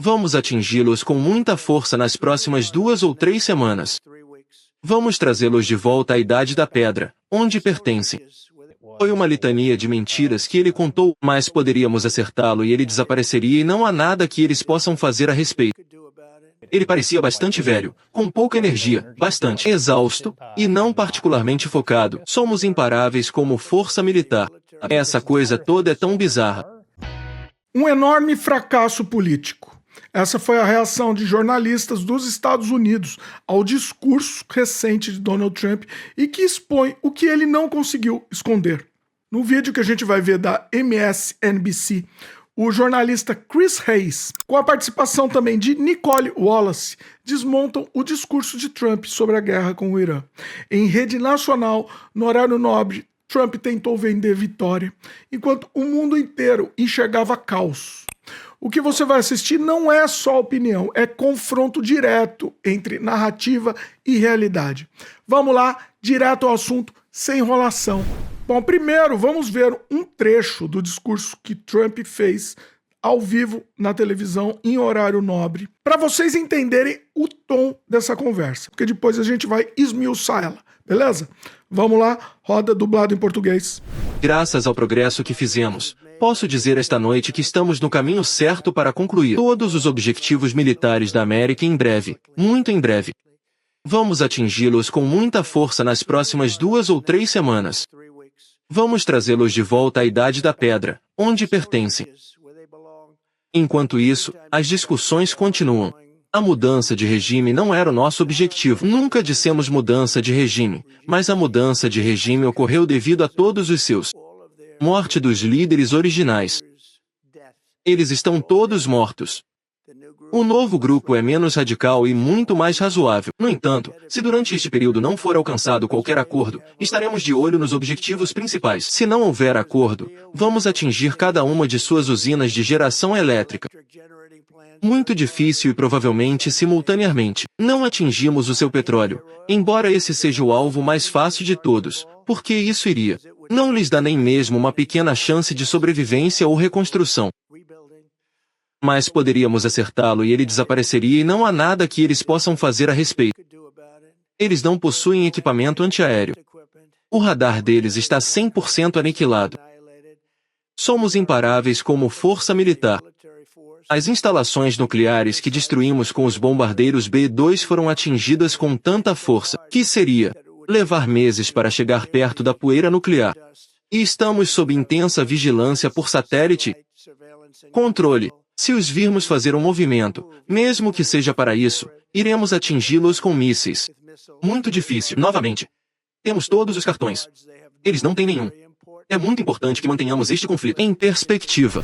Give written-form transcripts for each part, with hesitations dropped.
Vamos atingi-los com muita força nas próximas 2 ou 3 semanas. Vamos trazê-los de volta à Idade da Pedra, onde pertencem. Foi uma litania de mentiras que ele contou, mas poderíamos acertá-lo e ele desapareceria e não há nada que eles possam fazer a respeito. Ele parecia bastante velho, com pouca energia, bastante exausto, e não particularmente focado. Somos imparáveis como força militar. Essa coisa toda é tão bizarra. Um enorme fracasso político. Essa foi a reação de jornalistas dos Estados Unidos ao discurso recente de Donald Trump e que expõe o que ele não conseguiu esconder. No vídeo que a gente vai ver da MSNBC, o jornalista Chris Hayes, com a participação também de Nicole Wallace, desmontam o discurso de Trump sobre a guerra com o Irã. Em rede nacional, no horário nobre, Trump tentou vender vitória, enquanto o mundo inteiro enxergava caos. O que você vai assistir não é só opinião, é confronto direto entre narrativa e realidade. Vamos lá, direto ao assunto, sem enrolação. Bom, primeiro vamos ver um trecho do discurso que Trump fez ao vivo na televisão em horário nobre, para vocês entenderem o tom dessa conversa, porque depois a gente vai esmiuçar ela, beleza? Vamos lá, roda dublado em português. Graças ao progresso que fizemos, posso dizer esta noite que estamos no caminho certo para concluir todos os objetivos militares da América em breve, muito em breve. Vamos atingi-los com muita força nas próximas 2 ou 3 semanas. Vamos trazê-los de volta à Idade da Pedra, onde pertencem. Enquanto isso, as discussões continuam. A mudança de regime não era o nosso objetivo. Nunca dissemos mudança de regime, mas a mudança de regime ocorreu devido a todos os seus. Morte dos líderes originais. Eles estão todos mortos. O novo grupo é menos radical e muito mais razoável. No entanto, se durante este período não for alcançado qualquer acordo, estaremos de olho nos objetivos principais. Se não houver acordo, vamos atingir cada uma de suas usinas de geração elétrica. Muito difícil e provavelmente simultaneamente. Não atingimos o seu petróleo, embora esse seja o alvo mais fácil de todos, porque isso iria. Não lhes dá nem mesmo uma pequena chance de sobrevivência ou reconstrução. Mas poderíamos acertá-lo e ele desapareceria e não há nada que eles possam fazer a respeito. Eles não possuem equipamento antiaéreo. O radar deles está 100% aniquilado. Somos imparáveis como força militar. As instalações nucleares que destruímos com os bombardeiros B-2 foram atingidas com tanta força que seria levar meses para chegar perto da poeira nuclear. E estamos sob intensa vigilância por satélite. Controle. Se os virmos fazer um movimento, mesmo que seja para isso, iremos atingi-los com mísseis. Muito difícil. Novamente. Temos todos os cartões. Eles não têm nenhum. É muito importante que mantenhamos este conflito em perspectiva.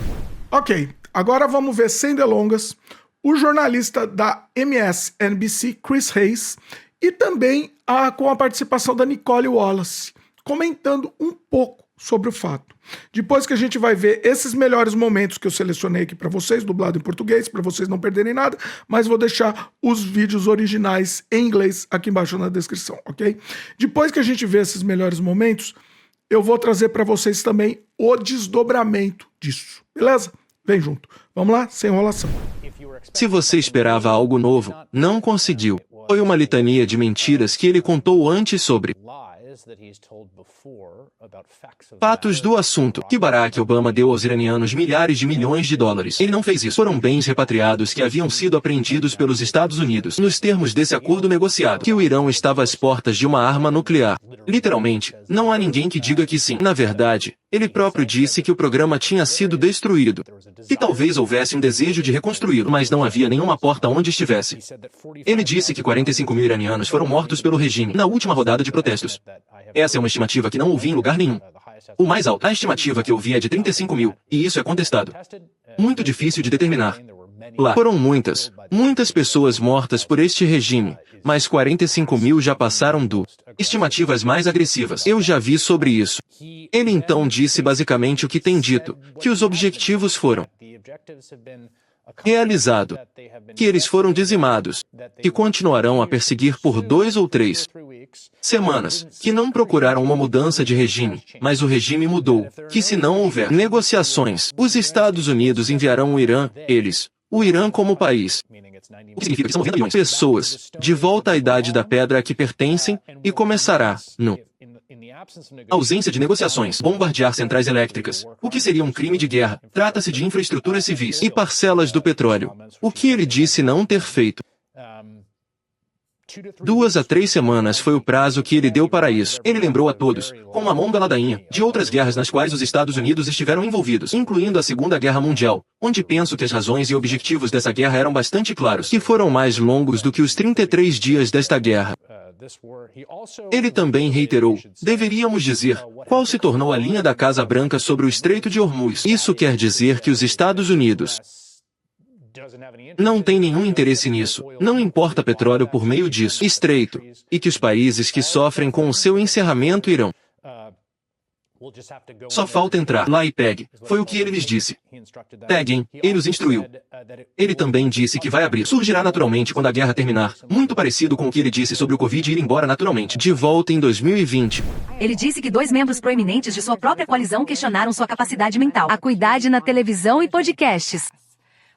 Ok, agora vamos ver sem delongas o jornalista da MSNBC, Chris Hayes, e também com a participação da Nicole Wallace, comentando um pouco sobre o fato. Depois que a gente vai ver esses melhores momentos que eu selecionei aqui para vocês, dublado em português, para vocês não perderem nada, mas vou deixar os vídeos originais em inglês aqui embaixo na descrição, ok? Depois que a gente vê esses melhores momentos, eu vou trazer para vocês também o desdobramento disso, beleza? Vem junto. Vamos lá, sem enrolação. Se você esperava algo novo, não conseguiu. Foi uma litania de mentiras que ele contou antes sobre fatos do assunto, que Barack Obama deu aos iranianos milhares de milhões de dólares. Ele não fez isso. Foram bens repatriados que haviam sido apreendidos pelos Estados Unidos, nos termos desse acordo negociado, que o Irã estava às portas de uma arma nuclear. Literalmente, não há ninguém que diga que sim. Na verdade, ele próprio disse que o programa tinha sido destruído. Que talvez houvesse um desejo de reconstruí-lo, mas não havia nenhuma porta onde estivesse. Ele disse que 45 mil iranianos foram mortos pelo regime na última rodada de protestos. Essa é uma estimativa que não ouvi em lugar nenhum. O mais alto, a estimativa que eu vi é de 35 mil, e isso é contestado. Muito difícil de determinar. Lá foram muitas pessoas mortas por este regime, mas 45 mil já passaram do estimativas mais agressivas. Eu já vi sobre isso. Ele então disse basicamente o que tem dito, que os objetivos foram realizado, que eles foram dizimados, que continuarão a perseguir por 2 ou 3 semanas, que não procuraram uma mudança de regime, mas o regime mudou, que se não houver negociações, os Estados Unidos enviarão o Irã, eles O Irã como país. O que significa que são 90 milhões de pessoas, de volta à idade da pedra a que pertencem, e começará, no ausência de negociações, bombardear centrais elétricas, o que seria um crime de guerra. Trata-se de infraestruturas civis e parcelas do petróleo. O que ele disse não ter feito. 2 a 3 semanas foi o prazo que ele deu para isso. Ele lembrou a todos, com uma mão da ladainha, de outras guerras nas quais os Estados Unidos estiveram envolvidos, incluindo a Segunda Guerra Mundial, onde penso que as razões e objetivos dessa guerra eram bastante claros, que foram mais longos do que os 33 dias desta guerra. Ele também reiterou, deveríamos dizer, qual se tornou a linha da Casa Branca sobre o Estreito de Hormuz. Isso quer dizer que os Estados Unidos não tem nenhum interesse nisso, não importa petróleo por meio disso, estreito, e que os países que sofrem com o seu encerramento irão. Só falta entrar lá e pegue. Foi o que ele lhes disse. Peguem, ele os instruiu. Ele também disse que vai abrir. Surgirá naturalmente quando a guerra terminar, muito parecido com o que ele disse sobre o Covid ir embora naturalmente, de volta em 2020. Ele disse que 2 membros proeminentes de sua própria coalizão questionaram sua capacidade mental, acuidade na televisão e podcasts.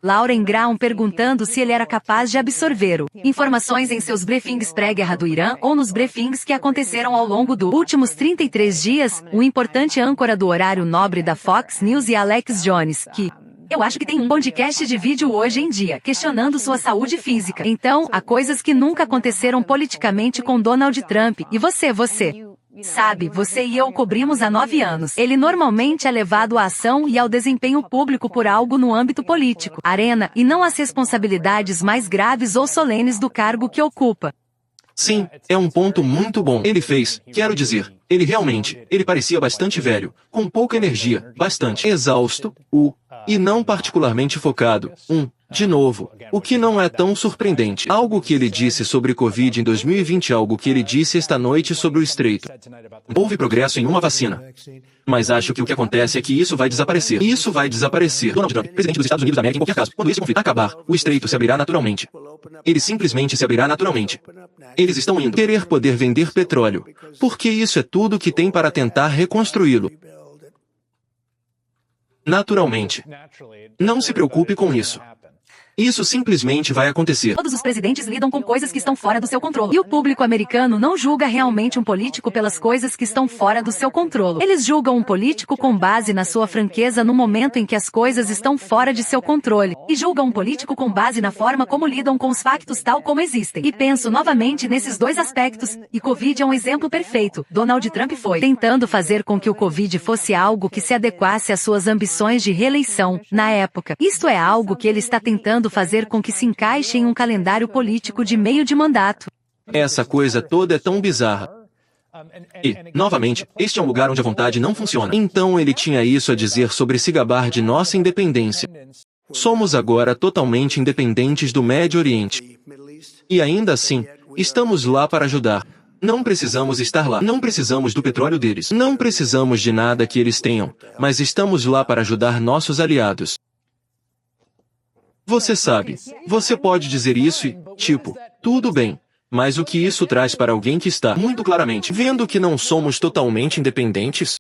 Lauren Graham perguntando se ele era capaz de absorver informações em seus briefings pré-guerra do Irã ou nos briefings que aconteceram ao longo dos últimos 33 dias, o importante âncora do horário nobre da Fox News e Alex Jones, que eu acho que tem um podcast de vídeo hoje em dia, questionando sua saúde física. Então, há coisas que nunca aconteceram politicamente com Donald Trump. E você. Sabe, você e eu cobrimos há 9 anos. Ele normalmente é levado à ação e ao desempenho público por algo no âmbito político, arena, e não às responsabilidades mais graves ou solenes do cargo que ocupa. Sim, é um ponto muito bom. Ele fez, quero dizer, ele parecia bastante velho, com pouca energia, bastante exausto, e não particularmente focado. De novo, o que não é tão surpreendente. Algo que ele disse sobre Covid em 2020, algo que ele disse esta noite sobre o Estreito. Houve progresso em uma vacina. Mas acho que o que acontece é que isso vai desaparecer. Isso vai desaparecer. Donald Trump, presidente dos Estados Unidos da América, em qualquer caso, quando esse conflito acabar, o Estreito se abrirá naturalmente. Ele simplesmente se abrirá naturalmente. Eles estão indo querer poder vender petróleo, porque isso é tudo que tem para tentar reconstruí-lo. Naturalmente. Não se preocupe com isso. Isso simplesmente vai acontecer. Todos os presidentes lidam com coisas que estão fora do seu controle. E o público americano não julga realmente um político pelas coisas que estão fora do seu controle. Eles julgam um político com base na sua franqueza no momento em que as coisas estão fora de seu controle. E julgam um político com base na forma como lidam com os factos tal como existem. E penso novamente nesses 2 aspectos. E Covid é um exemplo perfeito. Donald Trump foi tentando fazer com que o Covid fosse algo que se adequasse às suas ambições de reeleição, na época. Isto é algo que ele está tentando fazer com que se encaixe em um calendário político de meio de mandato. Essa coisa toda é tão bizarra. E, novamente, este é um lugar onde a vontade não funciona. Então ele tinha isso a dizer sobre se gabar de nossa independência. Somos agora totalmente independentes do Médio Oriente. E ainda assim, estamos lá para ajudar. Não precisamos estar lá. Não precisamos do petróleo deles. Não precisamos de nada que eles tenham. Mas estamos lá para ajudar nossos aliados. Você sabe, você pode dizer isso e, tipo, tudo bem. Mas o que isso traz para alguém que está muito claramente vendo que não somos totalmente independentes?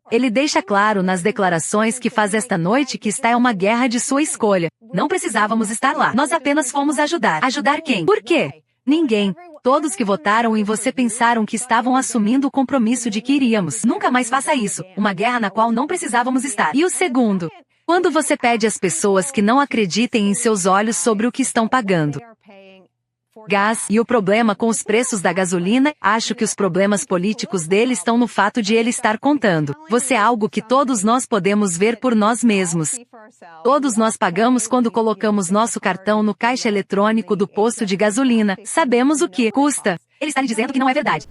Ele deixa claro nas declarações que faz esta noite que esta é uma guerra de sua escolha. Não precisávamos estar lá. Nós apenas fomos ajudar. Ajudar quem? Por quê? Ninguém. Todos que votaram em você pensaram que estavam assumindo o compromisso de que iríamos. Nunca mais faça isso. Uma guerra na qual não precisávamos estar. E o segundo, quando você pede às pessoas que não acreditem em seus olhos sobre o que estão pagando gás e o problema com os preços da gasolina, acho que os problemas políticos dele estão no fato de ele estar contando. Você é algo que todos nós podemos ver por nós mesmos. Todos nós pagamos quando colocamos nosso cartão no caixa eletrônico do posto de gasolina. Sabemos o que custa. Ele está lhe dizendo que não é verdade.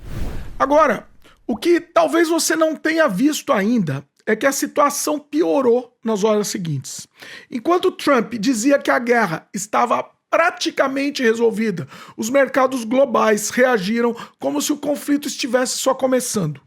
Agora, o que talvez você não tenha visto ainda é que a situação piorou nas horas seguintes. Enquanto Trump dizia que a guerra estava praticamente resolvida, os mercados globais reagiram como se o conflito estivesse só começando.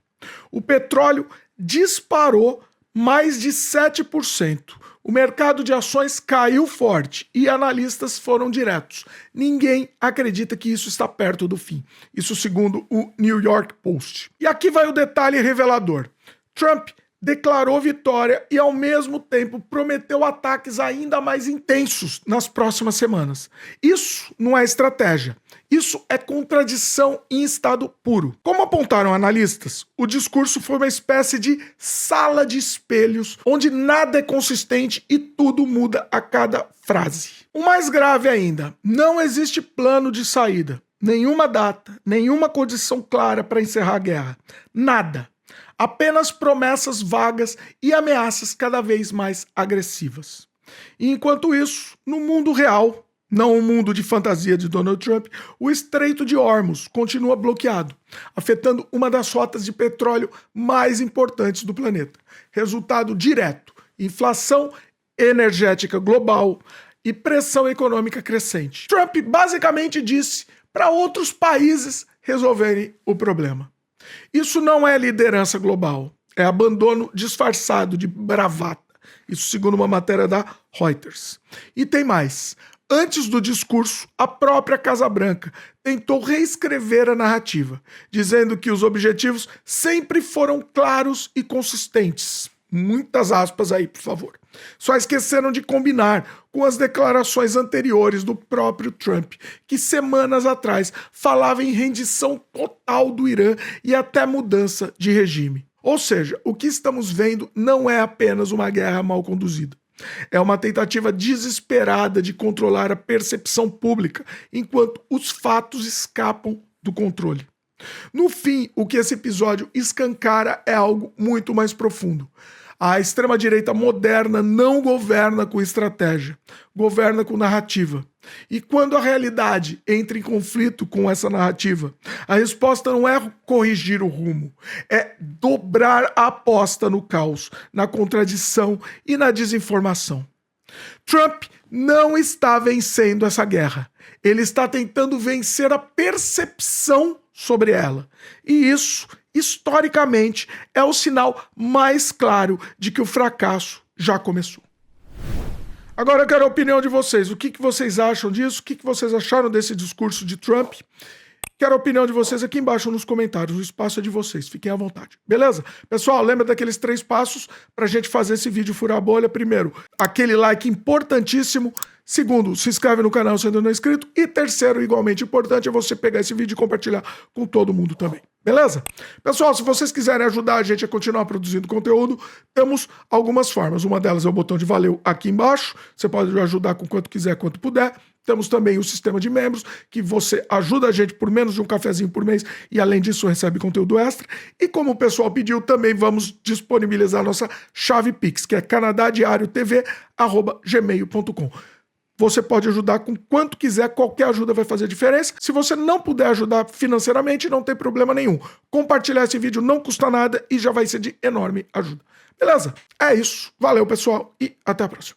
O petróleo disparou mais de 7%. O mercado de ações caiu forte e analistas foram diretos. Ninguém acredita que isso está perto do fim. Isso segundo o New York Post. E aqui vai o detalhe revelador. Trump declarou vitória e, ao mesmo tempo, prometeu ataques ainda mais intensos nas próximas semanas. Isso não é estratégia. Isso é contradição em estado puro. Como apontaram analistas, o discurso foi uma espécie de sala de espelhos, onde nada é consistente e tudo muda a cada frase. O mais grave ainda, não existe plano de saída, nenhuma data, nenhuma condição clara para encerrar a guerra. Nada. Apenas promessas vagas e ameaças cada vez mais agressivas. E enquanto isso, no mundo real, não o mundo de fantasia de Donald Trump, o Estreito de Hormuz continua bloqueado, afetando uma das rotas de petróleo mais importantes do planeta. Resultado direto: inflação energética global e pressão econômica crescente. Trump basicamente disse para outros países resolverem o problema. Isso não é liderança global, é abandono disfarçado de bravata. Isso segundo uma matéria da Reuters. E tem mais. Antes do discurso, a própria Casa Branca tentou reescrever a narrativa, dizendo que os objetivos sempre foram claros e consistentes. Muitas aspas aí, por favor. Só esqueceram de combinar com as declarações anteriores do próprio Trump, que semanas atrás falava em rendição total do Irã e até mudança de regime. Ou seja, o que estamos vendo não é apenas uma guerra mal conduzida. É uma tentativa desesperada de controlar a percepção pública, enquanto os fatos escapam do controle. No fim, o que esse episódio escancara é algo muito mais profundo. A extrema-direita moderna não governa com estratégia, governa com narrativa. E quando a realidade entra em conflito com essa narrativa, a resposta não é corrigir o rumo, é dobrar a aposta no caos, na contradição e na desinformação. Trump não está vencendo essa guerra. Ele está tentando vencer a percepção sobre ela. E isso, historicamente, é o sinal mais claro de que o fracasso já começou. Agora eu quero a opinião de vocês. O que vocês acham disso? O que vocês acharam desse discurso de Trump? Quero a opinião de vocês aqui embaixo nos comentários. O espaço é de vocês. Fiquem à vontade. Beleza? Pessoal, lembra daqueles 3 passos pra gente fazer esse vídeo furar a bolha? Primeiro, aquele like importantíssimo. Segundo, se inscreve no canal se ainda não é inscrito. E terceiro, igualmente importante, é você pegar esse vídeo e compartilhar com todo mundo também. Beleza? Pessoal, se vocês quiserem ajudar a gente a continuar produzindo conteúdo, temos algumas formas. Uma delas é o botão de valeu aqui embaixo. Você pode ajudar com quanto quiser, quanto puder. Temos também o sistema de membros, que você ajuda a gente por menos de um cafezinho por mês e, além disso, recebe conteúdo extra. E como o pessoal pediu, também vamos disponibilizar nossa chave Pix, que é canadadiariotv@gmail.com. Você pode ajudar com quanto quiser, qualquer ajuda vai fazer diferença. Se você não puder ajudar financeiramente, não tem problema nenhum. Compartilhar esse vídeo não custa nada e já vai ser de enorme ajuda. Beleza? É isso. Valeu, pessoal, e até a próxima.